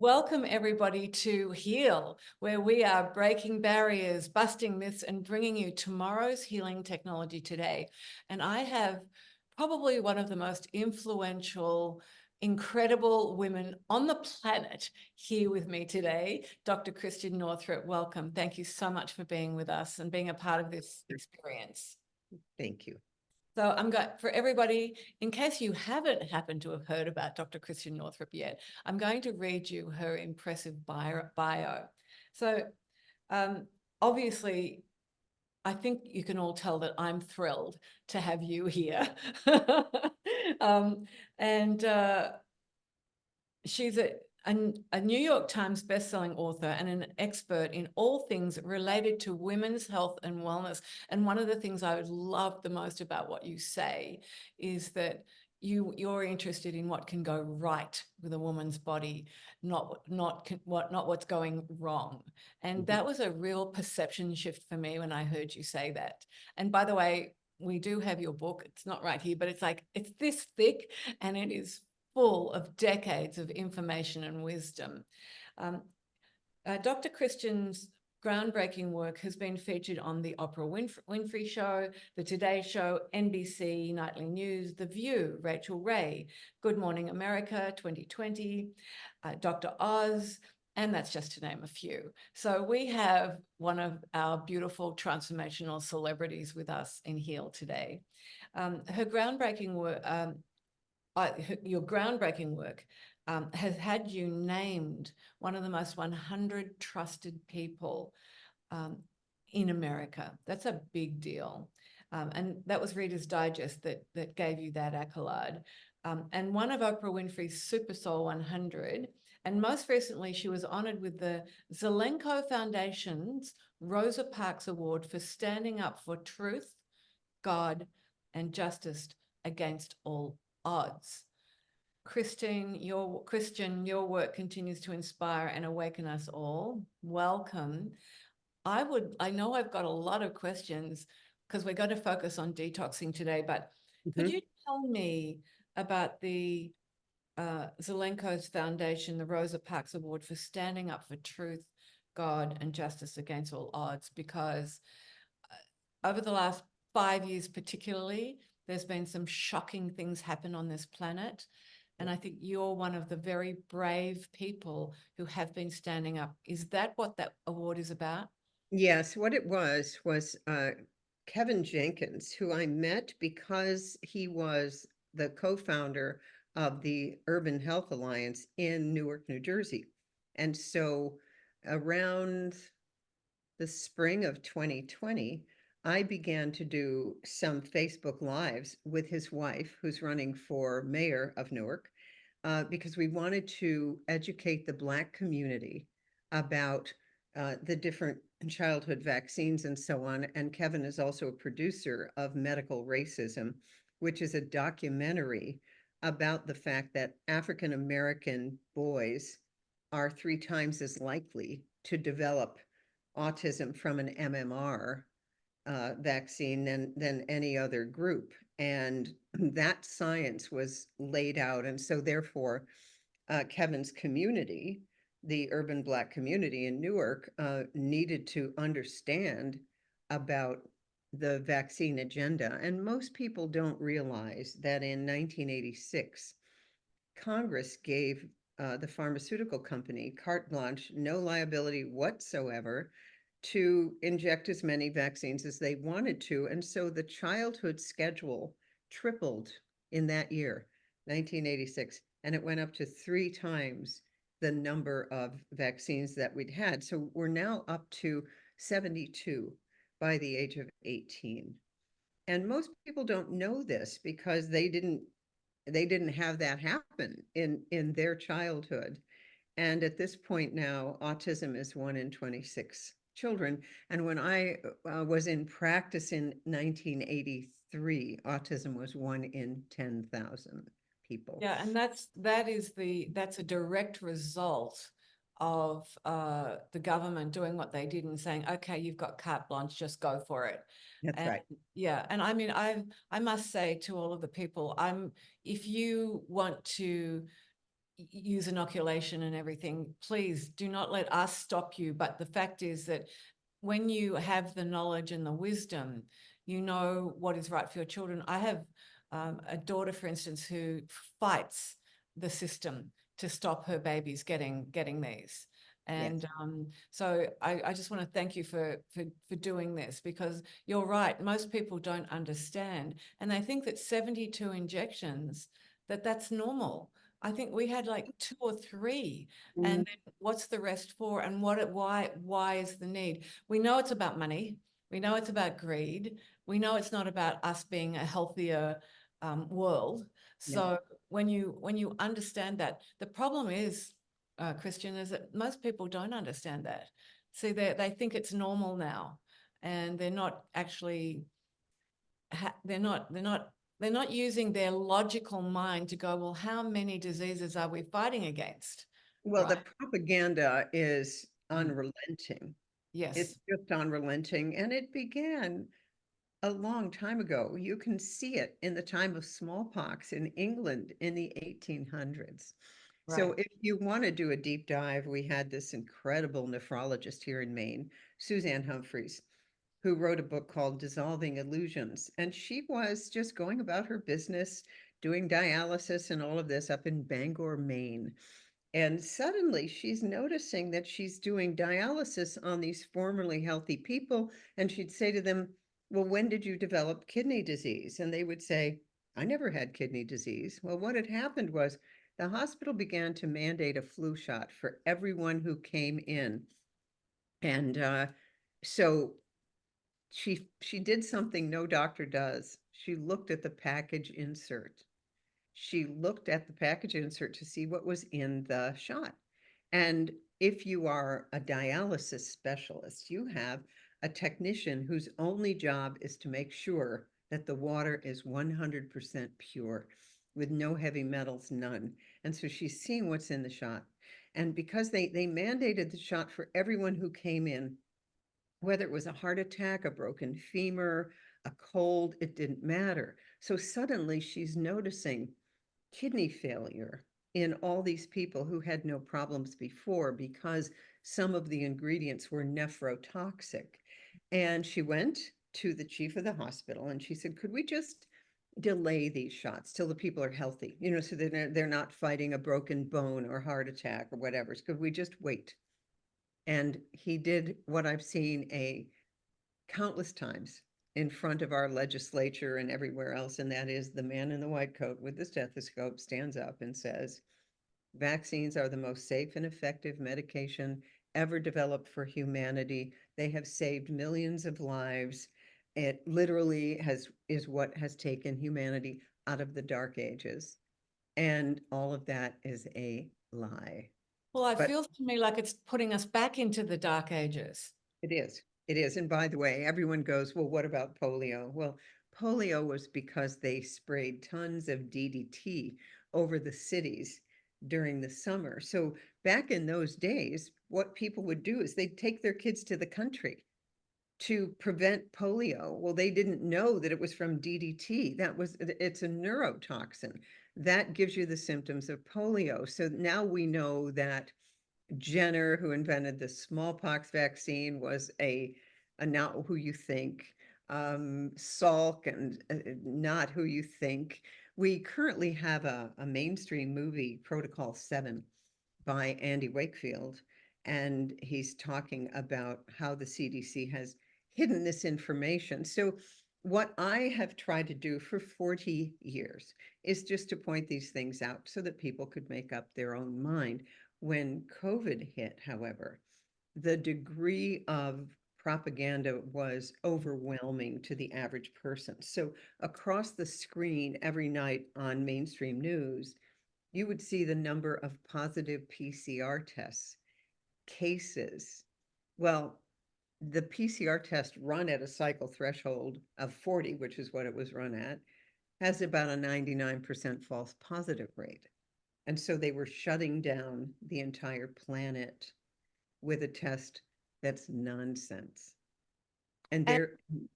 Welcome everybody to Heal, where we are breaking barriers, busting myths, and bringing you tomorrow's healing technology today. And I have probably one of the most influential, incredible women on the planet here with me today, Dr. Christiane Northrup. Welcome. Thank you so much for being with us and being a part of this experience. Thank you. So I'm going, for everybody, in case you haven't happened to have heard about Dr. Christiane Northrup yet, I'm going to read you her impressive bio. So obviously, I think you can all tell that I'm thrilled to have you here. um, and she's a New York Times bestselling author and an expert in all things related to women's health and wellness. And one of the things I love the most about what you say is that you're interested in what can go right with a woman's body, not what's going wrong. And that was a real perception shift for me when I heard you say that. And by the way, we do have your book. It's not right here, but it's this thick, and it is full of decades of information and wisdom. Dr. Christiane's groundbreaking work has been featured on the Oprah Winfrey Show, the Today Show, NBC Nightly News, The View, Rachel Ray, Good Morning America 2020, Dr. Oz, and that's just to name a few. So we have one of our beautiful transformational celebrities with us in Heal today. Her groundbreaking work, your groundbreaking work has had you named one of the most 100 trusted people in America. That's a big deal. And that was Reader's Digest that gave you that accolade. And one of Oprah Winfrey's Super Soul 100. And most recently, she was honored with the Zelenko Foundation's Rosa Parks Award for standing up for truth, God, and justice against all odds. Christiane, your work continues to inspire and awaken us all. Welcome. I know I've got a lot of questions because we're going to focus on detoxing today, but could you tell me about the Zelenko's Foundation, the Rosa Parks Award for standing up for truth, God, and justice against all odds? Because over the last 5 years particularly, there's been some shocking things happen on this planet. And I think you're one of the very brave people who have been standing up. Is that what that award is about? Yes, what it was Kevin Jenkins, who I met because he was the co-founder of the Urban Health Alliance in Newark, New Jersey. And so around the spring of 2020, I began to do some Facebook Lives with his wife, who's running for mayor of Newark, because we wanted to educate the Black community about the different childhood vaccines and so on. And Kevin is also a producer of Medical Racism, which is a documentary about the fact that African American boys are 3 times as likely to develop autism from an MMR vaccine than any other group. And that science was laid out. And so therefore, Kevin's community, the urban Black community in Newark, needed to understand about the vaccine agenda. And most people don't realize that in 1986, Congress gave the pharmaceutical company carte blanche, no liability whatsoever, to inject as many vaccines as they wanted to. And so the childhood schedule tripled in that year, 1986, and it went up to 3 times the number of vaccines that we'd had. So we're now up to 72 by the age of 18. And most people don't know this because they didn't have that happen in their childhood. And at this point now, autism is 1 in 26 children. And when I was in practice in 1983, autism was 1 in 10,000 people. Yeah, and that's a direct result of the government doing what they did and saying, okay, you've got carte blanche, just go for it. That's right. Yeah, and I mean, I must say to all of the people, if you want to use inoculation and everything, please do not let us stop you. But the fact is that when you have the knowledge and the wisdom, you know what is right for your children. I have a daughter, for instance, who fights the system to stop her babies getting these. And so I just want to thank you for doing this, because you're right. Most people don't understand, and they think that 72 injections, that's normal. I think we had like 2 or 3, and then what's the rest for? And why is the need? We know it's about money. We know it's about greed. We know it's not about us being a healthier world. So when you understand that, the problem is, Christian, is that most people don't understand that. See, they think it's normal now, and they're not actually, they're not using their logical mind to go, well, how many diseases are we fighting against? Well, the propaganda is unrelenting. It's Yes. just unrelenting. And it began a long time ago. You can see it in the time of smallpox in England in the 1800s. So Right. if you want to do a deep dive, we had this incredible nephrologist here in Maine, Suzanne Humphreys, who wrote a book called Dissolving Illusions. And she was just going about her business, doing dialysis and all of this up in Bangor, Maine. And suddenly she's noticing that she's doing dialysis on these formerly healthy people. And she'd say to them, well, when did you develop kidney disease? And they would say, I never had kidney disease. Well, what had happened was the hospital began to mandate a flu shot for everyone who came in. And so she did something no doctor does. She looked at the package insert. She looked at the package insert to see what was in the shot. And if you are a dialysis specialist, you have a technician whose only job is to make sure that the water is 100% pure with no heavy metals, none. And so she's seeing what's in the shot. And because they mandated the shot for everyone who came in, whether it was a heart attack, a broken femur, a cold, it didn't matter. So suddenly she's noticing kidney failure in all these people who had no problems before because some of the ingredients were nephrotoxic. And she went to the chief of the hospital and she said, could we just delay these shots till the people are healthy, so they're not fighting a broken bone or heart attack or whatever. So could we just wait? And he did what I've seen countless times in front of our legislature and everywhere else, and that is the man in the white coat with the stethoscope stands up and says, vaccines are the most safe and effective medication ever developed for humanity. They have saved millions of lives. It literally is what has taken humanity out of the dark ages. And all of that is a lie. Well, it But feels to me like it's putting us back into the dark ages. it is. It is. And by the way, everyone goes, well, what about polio? Well, polio was because they sprayed tons of DDT over the cities during the summer. So back in those days, what people would do is they'd take their kids to the country to prevent polio. Well, they didn't know that it was from DDT. It's a neurotoxin that gives you the symptoms of polio. So now we know that Jenner, who invented the smallpox vaccine, was a not who you think. Salk and not who you think. We currently have a mainstream movie, Protocol 7, by Andy Wakefield, and he's talking about how the CDC has hidden this information. So what I have tried to do for 40 years is just to point these things out so that people could make up their own mind. When COVID hit, however, the degree of propaganda was overwhelming to the average person. So across the screen every night on mainstream news, you would see the number of positive PCR tests, cases. Well, the PCR test run at a cycle threshold of 40, which is what it was run at, has about a 99% false positive rate. And so they were shutting down the entire planet with a test that's nonsense. And And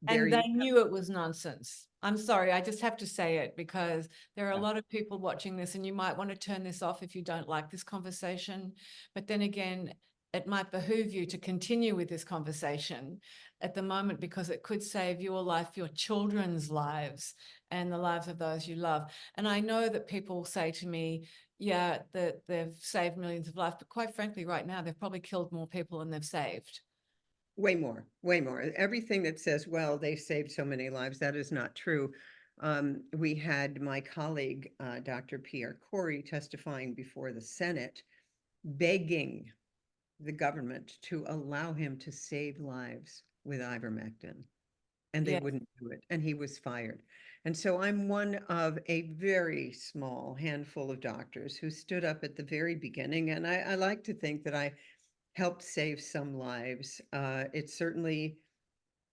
there they you knew it was nonsense. I'm sorry, I just have to say it because there are a have. lot of people watching this, and you might want to turn this off if you don't like this conversation. But then again, it might behoove you to continue with this conversation at the moment because it could save your life, your children's lives, and the lives of those you love. And I know that people say to me, yeah, that they've saved millions of lives, but quite frankly, right now, they've probably killed more people than they've saved. Way more, way more. Everything that says, well, they saved so many lives, that is not true. We had my colleague, Dr. Pierre Corey, testifying before the Senate, begging the government to allow him to save lives with ivermectin, and they Yes. wouldn't do it, and he was fired. And so I'm one of a very small handful of doctors who stood up at the very beginning, and I like to think that I helped save some lives. It certainly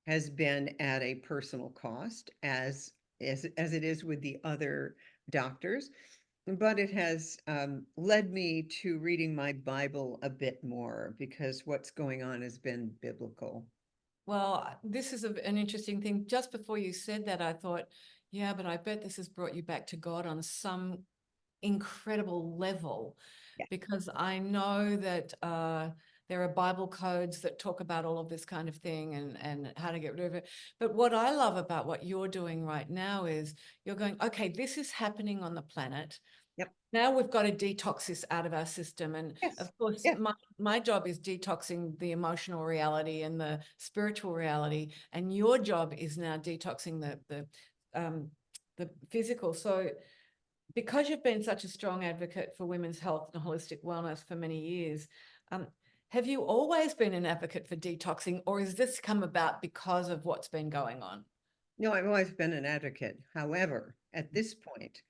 has been at a personal cost, as it is with the other doctors, but it has led me to reading my Bible a bit more because what's going on has been biblical. Well, this is an interesting thing. Just before you said that, I thought, yeah, but I bet this has brought you back to God on some incredible level, Yeah. because I know that there are Bible codes that talk about all of this kind of thing and how to get rid of it. But what I love about what you're doing right now is you're going, okay, this is happening on the planet. Yep. Now we've got to detox this out of our system. And Yes. of course, Yeah. my job is detoxing the emotional reality and the spiritual reality. And your job is now detoxing the physical. So because you've been such a strong advocate for women's health and holistic wellness for many years, um, have you always been an advocate for detoxing, or has this come about because of what's been going on? No, I've always been an advocate. However, at this point,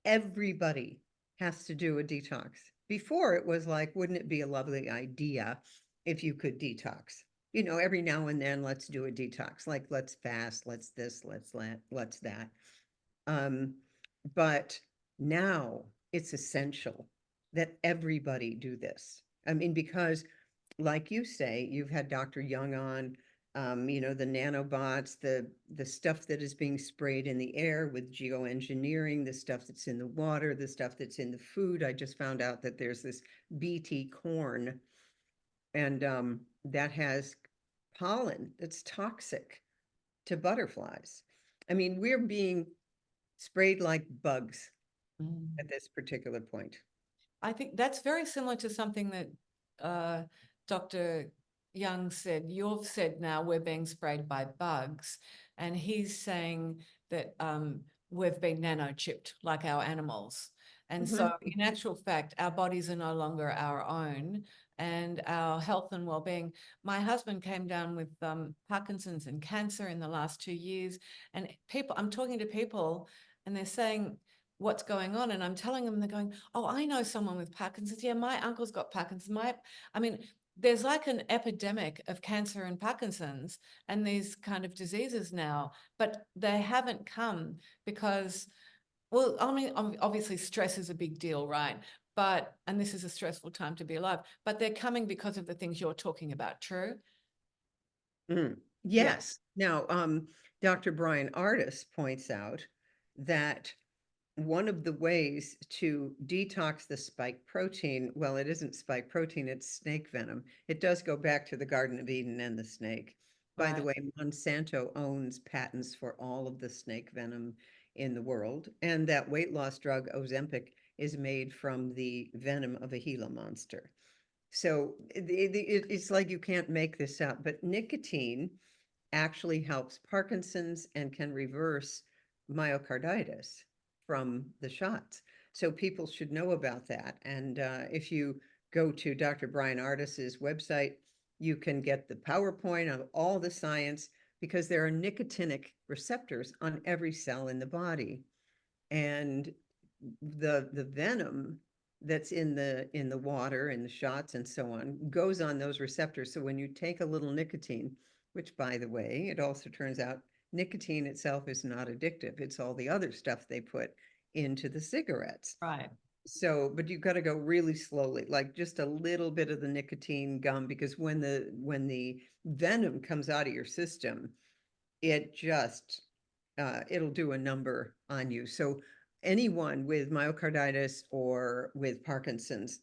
everybody has to do a detox. Before it was like, wouldn't it be a lovely idea if you could detox? You know, every now and then, let's do a detox. Like, let's fast, let's this, let's that. Um, but now it's essential that everybody do this. I mean, because like you say, you've had Dr. Young on, the nanobots, the stuff that is being sprayed in the air with geoengineering, the stuff that's in the water, the stuff that's in the food. I just found out that there's this BT corn, and that has pollen that's toxic to butterflies. I mean, we're being sprayed like bugs Mm. at this particular point. I think that's very similar to something that Dr. Young said. You've said now we're being sprayed by bugs, and he's saying that we've been nanochipped like our animals. And so, Mhm. in actual fact, our bodies are no longer our own, and our health and well-being. My husband came down with Parkinson's and cancer in the last 2 years, and I'm talking to people, and they're saying, what's going on, and I'm telling them, they're going, oh, I know someone with Parkinson's. Yeah, my uncle's got Parkinson's. I mean, there's like an epidemic of cancer and Parkinson's and these kind of diseases now, but they haven't come because, well, I mean, obviously stress is a big deal, right? But, and this is a stressful time to be alive, but they're coming because of the things you're talking about. True? Mm. Yeah. Yes. Now, Dr. Brian Artis points out that one of the ways to detox the spike protein, well, it isn't spike protein, it's snake venom. It does go back to the Garden of Eden and the snake. By the Right. way, Monsanto owns patents for all of the snake venom in the world, and that weight loss drug Ozempic is made from the venom of a Gila monster. So it's like you can't make this up, but nicotine actually helps Parkinson's and can reverse myocarditis from the shots. So people should know about that. And if you go to Dr. Brian Artis's website, you can get the PowerPoint of all the science because there are nicotinic receptors on every cell in the body. And the venom that's in the water and the shots and so on goes on those receptors. So when you take a little nicotine, which by the way, it also turns out nicotine itself is not addictive. It's all the other stuff they put into the cigarettes. Right. So, but you've got to go really slowly, like just a little bit of the nicotine gum, because when the venom comes out of your system, it just it'll do a number on you. So anyone with myocarditis or with Parkinson's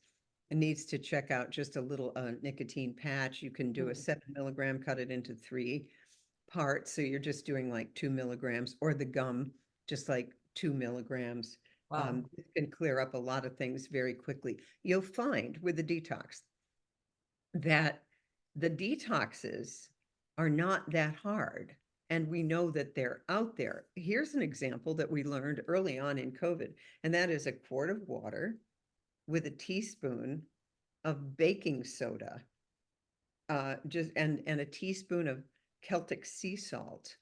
needs to check out just a little nicotine patch. You can do a Mm. 7 milligram, cut it into 3 parts. So you're just doing like 2 milligrams, or the gum, just like 2 milligrams. Wow. It can clear up a lot of things very quickly. You'll find with the detox that the detoxes are not that hard. And we know that they're out there. Here's an example that we learned early on in COVID, and that is a quart of water with a teaspoon of baking soda, just and a teaspoon of Celtic sea salt,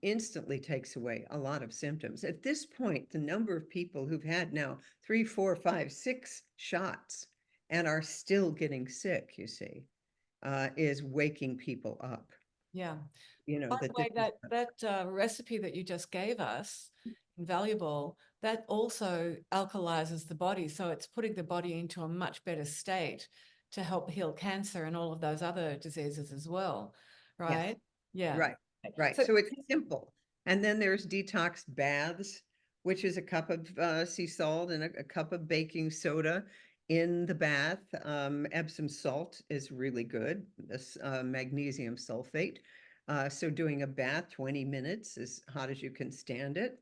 instantly takes away a lot of symptoms. At this point, the number of people who've had now 3, 4, 5, 6 shots and are still getting sick, you see, is waking people up. Yeah. You know, By the that this way, is that recipe that you just gave us, invaluable, that also alkalizes the body. So it's putting the body into a much better state to help heal cancer and all of those other diseases as well, yes. right? Yeah. Right, right. So So it's simple. And then there's detox baths, which is a cup of sea salt and a cup of baking soda in the bath. Epsom salt is really good, this magnesium sulfate. So doing a bath 20 minutes, as hot as you can stand it,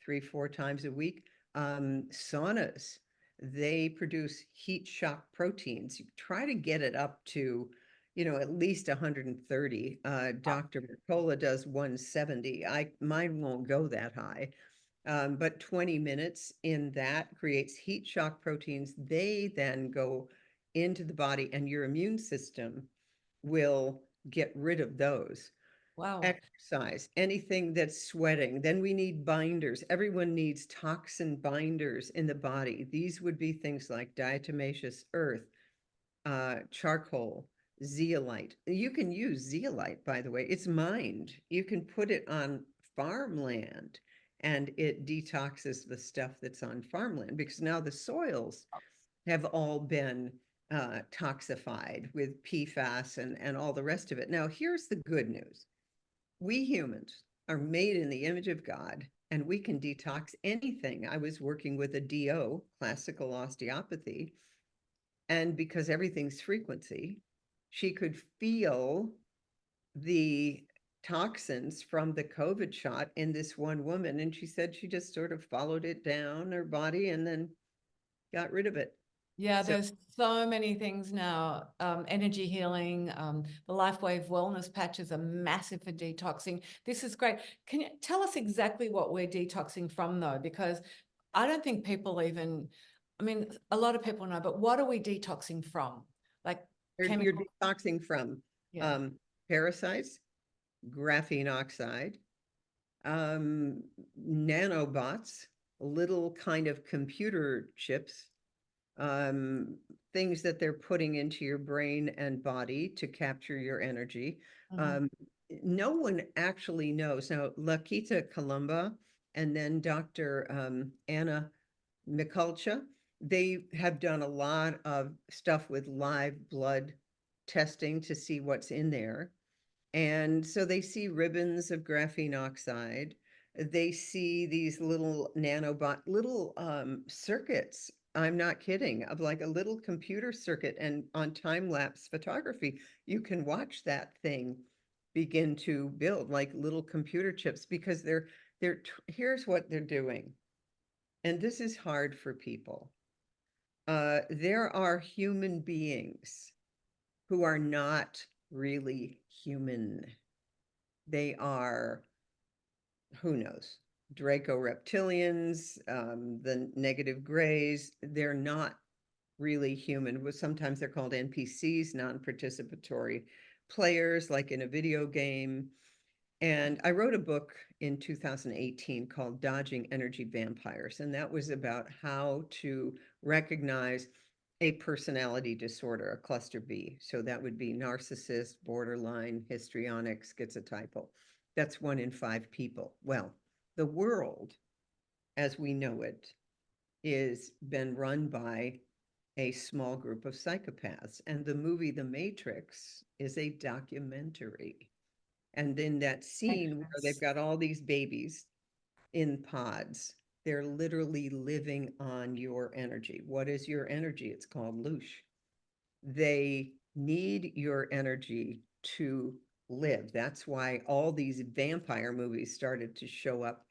3, 4 times a week. Saunas, they produce heat shock proteins. You try to get it up to at least 130. Dr. Mercola does 170. Mine won't go that high. But 20 minutes in that creates heat shock proteins. They then go into the body, and your immune system will get rid of those. wow. Exercise, anything that's sweating. Then we need binders. Everyone needs toxin binders in the body. These would be things like diatomaceous earth, charcoal, zeolite. You can use zeolite, by the way. It's mined. You can put it on farmland, and it detoxes the stuff that's on farmland, because now the soils have all been toxified with PFAS and all the rest of it. Now, here's the good news. We humans are made in the image of God, and we can detox anything. I was working with a DO, classical osteopathy, and because everything's frequency, she could feel the toxins from the COVID shot in this one woman. And she said she just sort of followed it down her body and then got rid of it. Yeah, So there's so many things now. Energy healing, the LifeWave wellness patches are massive for detoxing. This is great. Can you tell us exactly what we're detoxing from, though? Because I don't think people even, I mean, a lot of people know, but what are we detoxing from? Like you're chemical, detoxing from yeah. um, parasites, graphene oxide, um, nanobots, little kind of computer chips, um, things that they're putting into your brain and body to capture your energy. Mhm. Um, no one actually knows. Now, Lakita Columba and then Dr. Anna Mikulcha, they have done a lot of stuff with live blood testing to see what's in there. And so they see ribbons of graphene oxide. They see these little little circuits. I'm not kidding, of like a little computer circuit. And on time-lapse photography, you can watch that thing begin to build like little computer chips, because here's what they're doing. And this is hard for people. There are human beings who are not really human. They are, who knows, Draco reptilians, the negative grays. They're not really human. Sometimes they're called NPCs, non-participatory players, like in a video game. And I wrote a book in 2018 called Dodging Energy Vampires. And that was about how to recognize a personality disorder, a cluster B. So that would be narcissist, borderline, histrionic, schizotypal. That's 1 in 5 people. Well, the world as we know it is been run by a small group of psychopaths. And the movie The Matrix is a documentary. And then that Makes scene where they've sense. got all these babies in pods, they're literally living on your energy. What is your energy? It's called loosh. They need your energy to live. That's why all these vampire movies started to show up,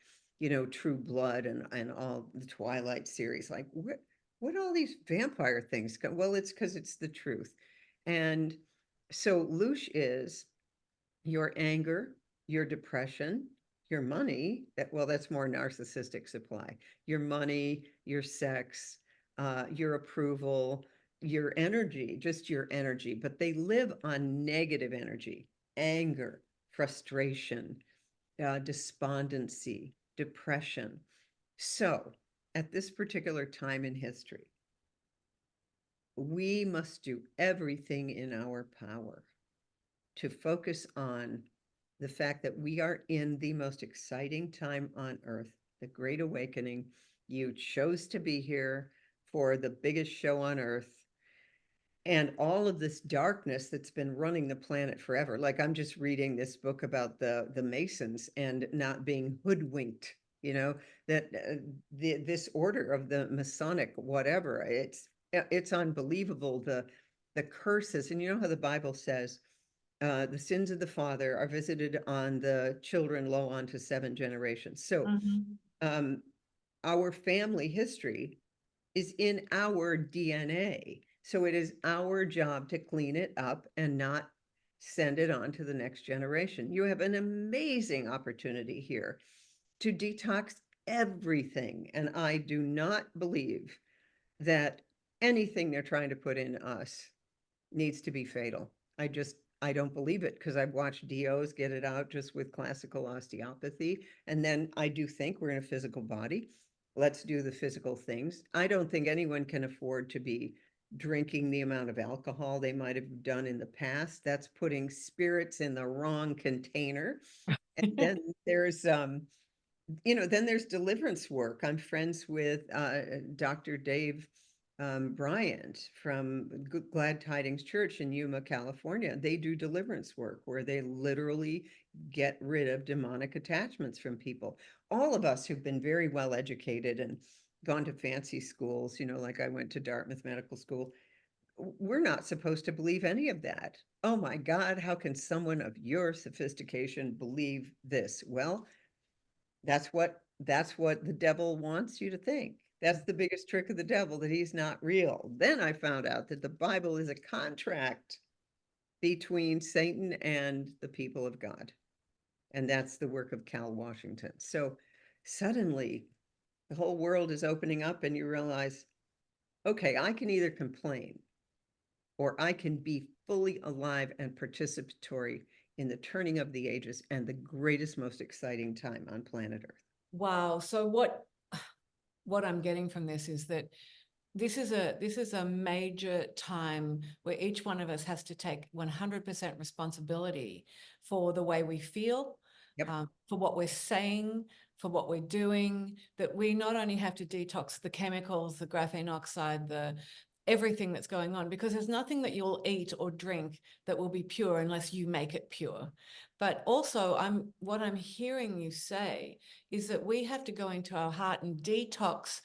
True Blood and all the Twilight series. Like, what all these vampire things come? Well, it's because it's the truth. And so loosh is your anger, your depression, your money, that's more narcissistic supply, your money, your sex, your approval, your energy, just your energy. But they live on negative energy, anger, frustration, despondency, depression. So at this particular time in history, we must do everything in our power to focus on the fact that we are in the most exciting time on earth, the Great Awakening. You chose to be here for the biggest show on earth. And all of this darkness that's been running the planet forever. Like, I'm just reading this book about the Masons and not being hoodwinked, that this order of the Masonic whatever, it's unbelievable, the curses. And you know how the Bible says, the sins of the father are visited on the children, lo, onto 7 generations. So Mhm. um, our family history is in our DNA. So it is our job to clean it up and not send it on to the next generation. You have an amazing opportunity here to detox everything. And I do not believe that anything they're trying to put in us needs to be fatal. I don't believe it, because I've watched DOs get it out just with classical osteopathy. And then I do think we're in a physical body. Let's do the physical things. I don't think anyone can afford to be drinking the amount of alcohol they might have done in the past. That's putting spirits in the wrong container. And then there's then there's deliverance work. I'm friends with Dr. Dave Bryant from Glad Tidings Church in Yuma, California. They do deliverance work where they literally get rid of demonic attachments from people. All of us who've been very well educated and gone to fancy schools, like I went to Dartmouth Medical School, we're not supposed to believe any of that. Oh my God, how can someone of your sophistication believe this? Well, that's what the devil wants you to think. That's the biggest trick of the devil, that he's not real. Then I found out that the Bible is a contract between Satan and the people of God. And that's the work of Cal Washington. So suddenly the whole world is opening up and you realize, okay, I can either complain or I can be fully alive and participatory in the turning of the ages and the greatest, most exciting time on planet Earth. Wow. So what I'm getting from this is that this is a major time where each one of us has to take 100% responsibility for the way we feel, Yep. for what we're saying, for what we're doing, that we not only have to detox the chemicals, the graphene oxide, the everything that's going on, because there's nothing that you'll eat or drink that will be pure unless you make it pure. But also what I'm hearing you say is that we have to go into our heart and detox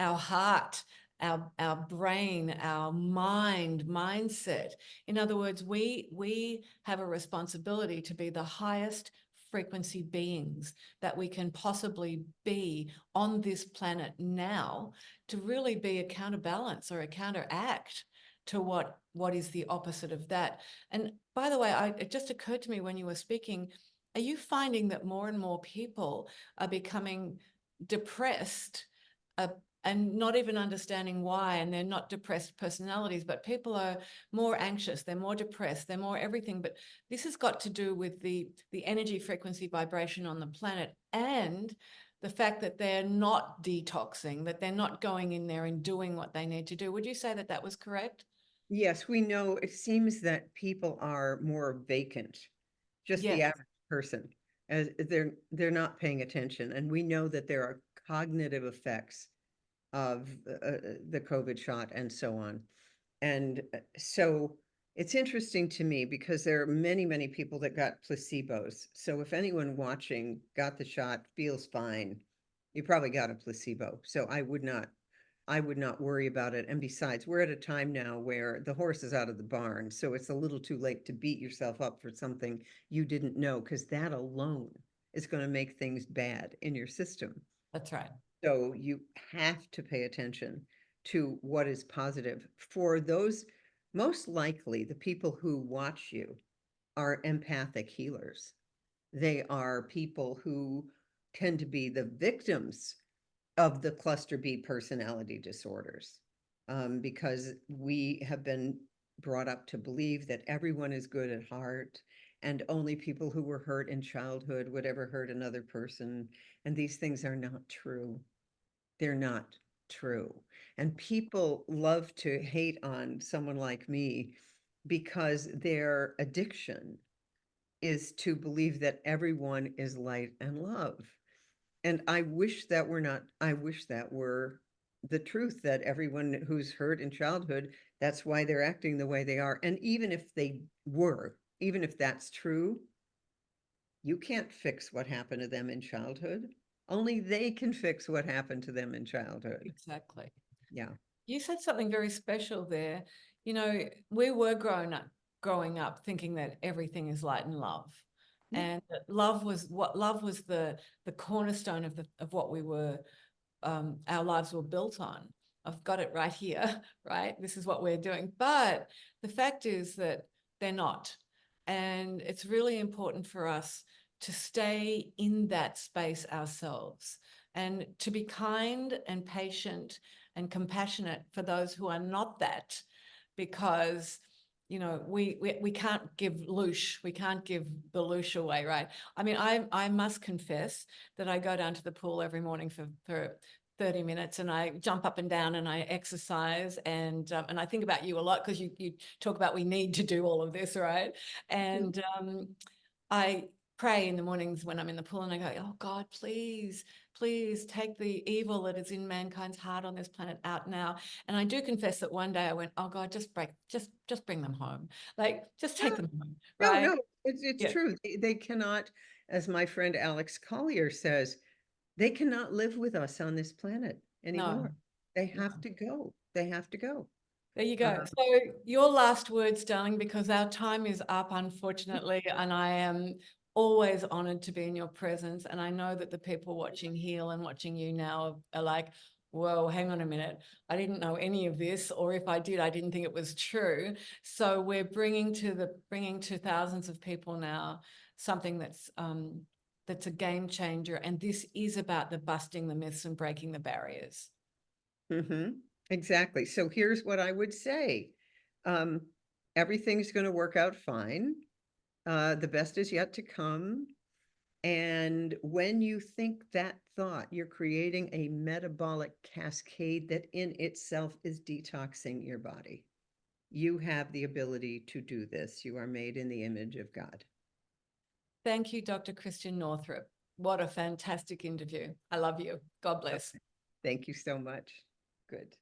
our heart, our brain, our mindset. In other words, we have a responsibility to be the highest frequency beings that we can possibly be on this planet now, to really be a counterbalance or a counteract to what is the opposite of that. And by the way, it just occurred to me when you were speaking, are you finding that more and more people are becoming depressed, uh, and not even understanding why? And they're not depressed personalities, but people are more anxious, they're more depressed, they're more everything. But this has got to do with the energy, frequency, vibration on the planet, and the fact that they're not detoxing, that they're not going in there and doing what they need to do. Would you say that that was correct? Yes, we know it seems that people are more vacant, just the Yes. average person, as they're not paying attention. And we know that there are cognitive effects of the COVID shot and so on. And so it's interesting to me because there are many, many people that got placebos. So if anyone watching got the shot, feels fine, you probably got a placebo. So I would not worry about it. And besides, we're at a time now where the horse is out of the barn. So it's a little too late to beat yourself up for something you didn't know, because that alone is going to make things bad in your system. That's right. So you have to pay attention to what is positive. For those, most likely, the people who watch you are empathic healers. They are people who tend to be the victims of the cluster B personality disorders, because we have been brought up to believe that everyone is good at heart, and only people who were hurt in childhood would ever hurt another person. And these things are not true. They're not true. And people love to hate on someone like me because their addiction is to believe that everyone is light and love. And I wish that were not, I wish that were the truth, that everyone who's hurt in childhood, that's why they're acting the way they are. And even if they were, even if that's true, you can't fix what happened to them in childhood. Only they can fix what happened to them in childhood. Exactly. Yeah. You said something very special there. You know, we were growing up thinking that everything is light and love. Yeah. And love was the cornerstone of what we were, our lives were built on. I've got it right here, right? This is what we're doing. But the fact is that they're not. And it's really important for us to stay in that space ourselves and to be kind and patient and compassionate for those who are not that, because you know we can't give loosh, we can't give the loosh away, right? I mean, I must confess that I go down to the pool every morning for 30 minutes, and I jump up and down and I exercise, and I think about you a lot, because you talk about we need to do all of this, right? And I pray in the mornings when I'm in the pool, and I go, oh God, please, please take the evil that is in mankind's heart on this planet out now. And I do confess that one day I went, oh God, just bring them home. Like, just take them home, No, right? no, it's Yeah. true. They cannot, as my friend Alex Collier says, they cannot live with us on this planet No, anymore. They no. have to go. They have to go. There you Uh, go. So your last words, darling, because our time is up, unfortunately, and I am always honored to be in your presence. And I know that the people watching Heal and watching you now are like, whoa, hang on a minute. I didn't know any of this, or if I did, I didn't think it was true. So we're bringing to thousands of people now something that's a game changer. And this is about the busting the myths and breaking the barriers. mhm, exactly. So here's what I would say. Um, Everything's going to work out fine. The best is yet to come. And when you think that thought, you're creating a metabolic cascade that in itself is detoxing your body. You have the ability to do this. You are made in the image of God. Thank you, Dr. Christiane Northrup. What a fantastic interview. I love you. God bless. Thank you so much. Good.